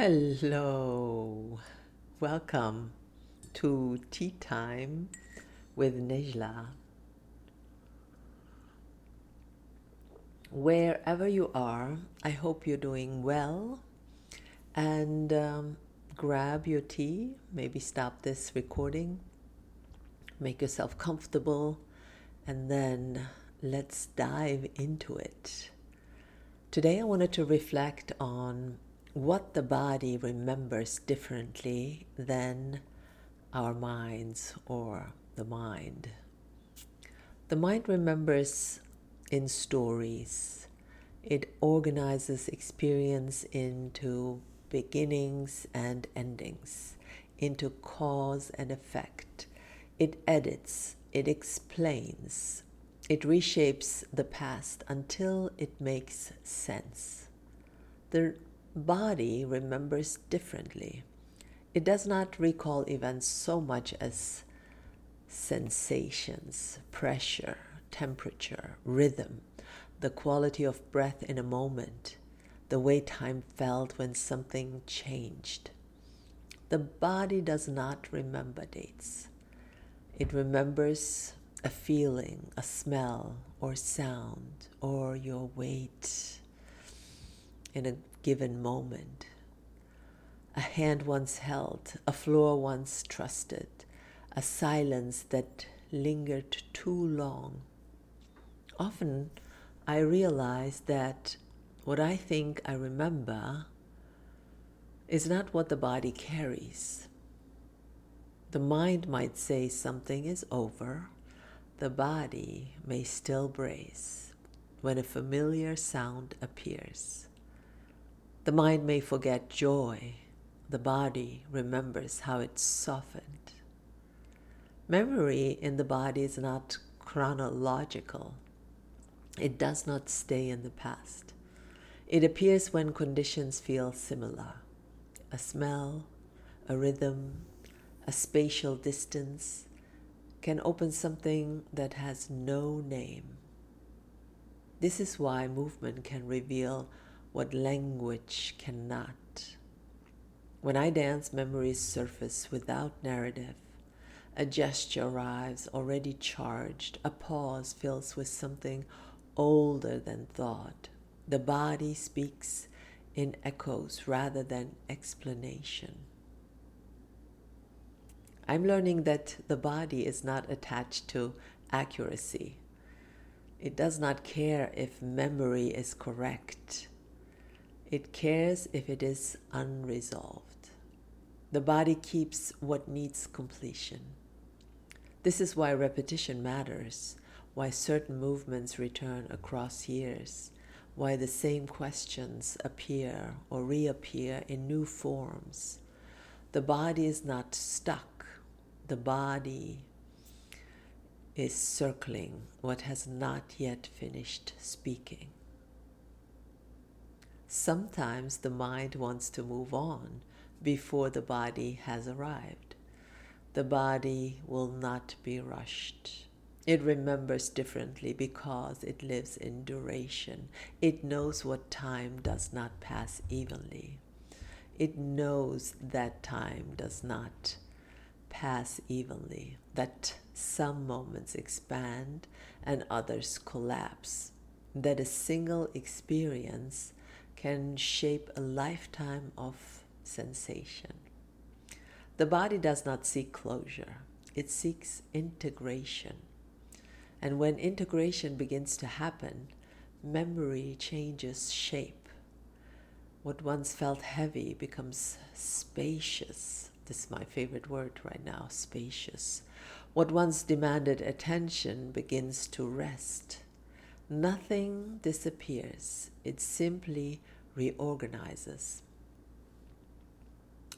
Hello, welcome to Tea Time with Nejla. Wherever you are, I hope you're doing well and grab your tea, maybe stop this recording, make yourself comfortable, and then let's dive into it. Today I wanted to reflect on what the body remembers differently than our minds or the mind. The mind remembers in stories. It organizes experience into beginnings and endings, into cause and effect. It edits, it explains, it reshapes the past until it makes sense. The body remembers differently. It does not recall events so much as sensations, pressure, temperature, rhythm, the quality of breath in a moment, the way time felt when something changed. The body does not remember dates. It remembers a feeling, a smell, or sound, or your weight in a given moment. A hand once held, a floor once trusted, a silence that lingered too long. Often I realize that what I think I remember is not what the body carries. The mind might say something is over. The body may still brace when a familiar sound appears. The mind may forget joy. The body remembers how it softened. Memory in the body is not chronological. It does not stay in the past. It appears when conditions feel similar. A smell, a rhythm, a spatial distance can open something that has no name. This is why movement can reveal what language cannot. When I dance, memories surface without narrative. A gesture arrives already charged. A pause fills with something older than thought. The body speaks in echoes rather than explanation. I'm learning that the body is not attached to accuracy. It does not care if memory is correct. It cares if it is unresolved. The body keeps what needs completion. This is why repetition matters, why certain movements return across years, why the same questions appear or reappear in new forms. The body is not stuck. The body is circling what has not yet finished speaking. Sometimes the mind wants to move on before the body has arrived. The body will not be rushed. It remembers differently because it lives in duration. It knows what time does not pass evenly. It knows that time does not pass evenly, that some moments expand and others collapse, that a single experience can shape a lifetime of sensation. The body does not seek closure, it seeks integration. And when integration begins to happen, memory changes shape. What once felt heavy becomes spacious. This is my favorite word right now, spacious. What once demanded attention begins to rest. Nothing disappears, it simply reorganizes.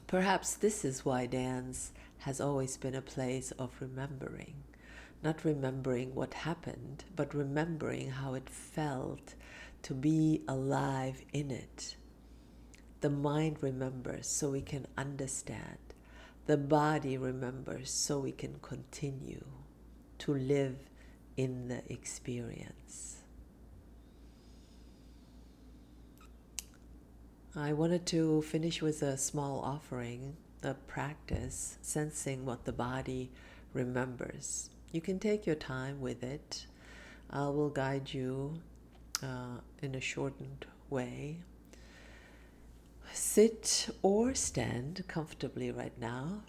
Perhaps this is why dance has always been a place of remembering. Not remembering what happened, but remembering how it felt to be alive in it. The mind remembers so we can understand. The body remembers so we can continue to live in the experience. I wanted to finish with a small offering, a practice, sensing what the body remembers. You can take your time with it. I will guide you in a shortened way. Sit or stand comfortably right now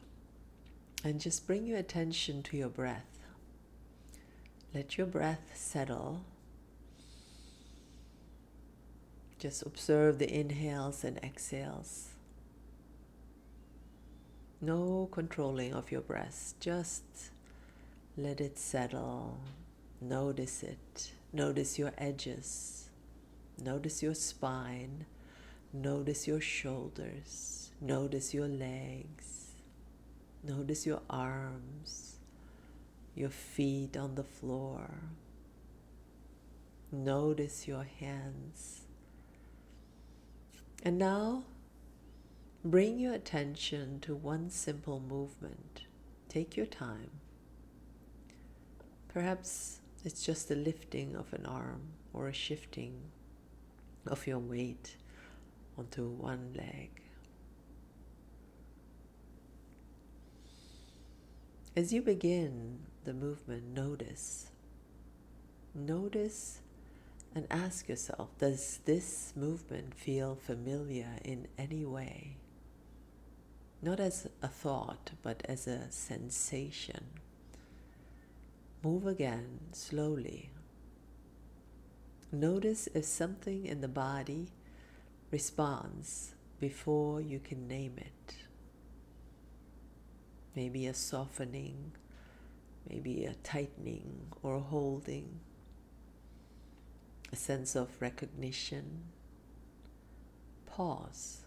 and just bring your attention to your breath. Let your breath settle. Just observe the inhales and exhales. No controlling of your breath. Just let it settle. Notice it. Notice your edges. Notice your spine. Notice your shoulders. Notice your legs. Notice your arms. Your feet on the floor. Notice your hands. And now, bring your attention to one simple movement. Take your time. Perhaps it's just the lifting of an arm or a shifting of your weight onto one leg. As you begin the movement, notice and ask yourself, does this movement feel familiar in any way? Not as a thought, but as a sensation. Move again, slowly. Notice if something in the body responds before you can name it. Maybe a softening, maybe a tightening or a holding, a sense of recognition. Pause.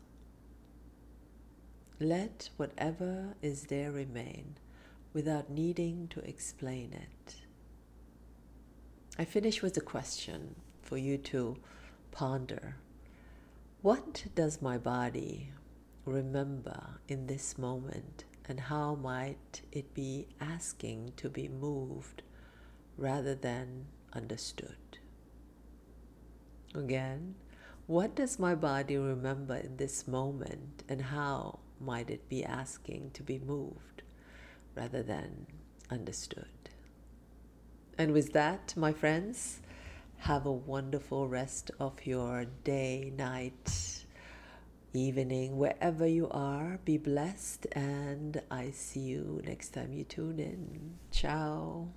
Let whatever is there remain without needing to explain it. I finish with a question for you to ponder. What does my body remember in this moment, and how might it be asking to be moved rather than understood? Again, what does my body remember in this moment, and how might it be asking to be moved rather than understood? And with that, my friends, have a wonderful rest of your day, night, evening, wherever you are. Be blessed, and I see you next time you tune in. Ciao.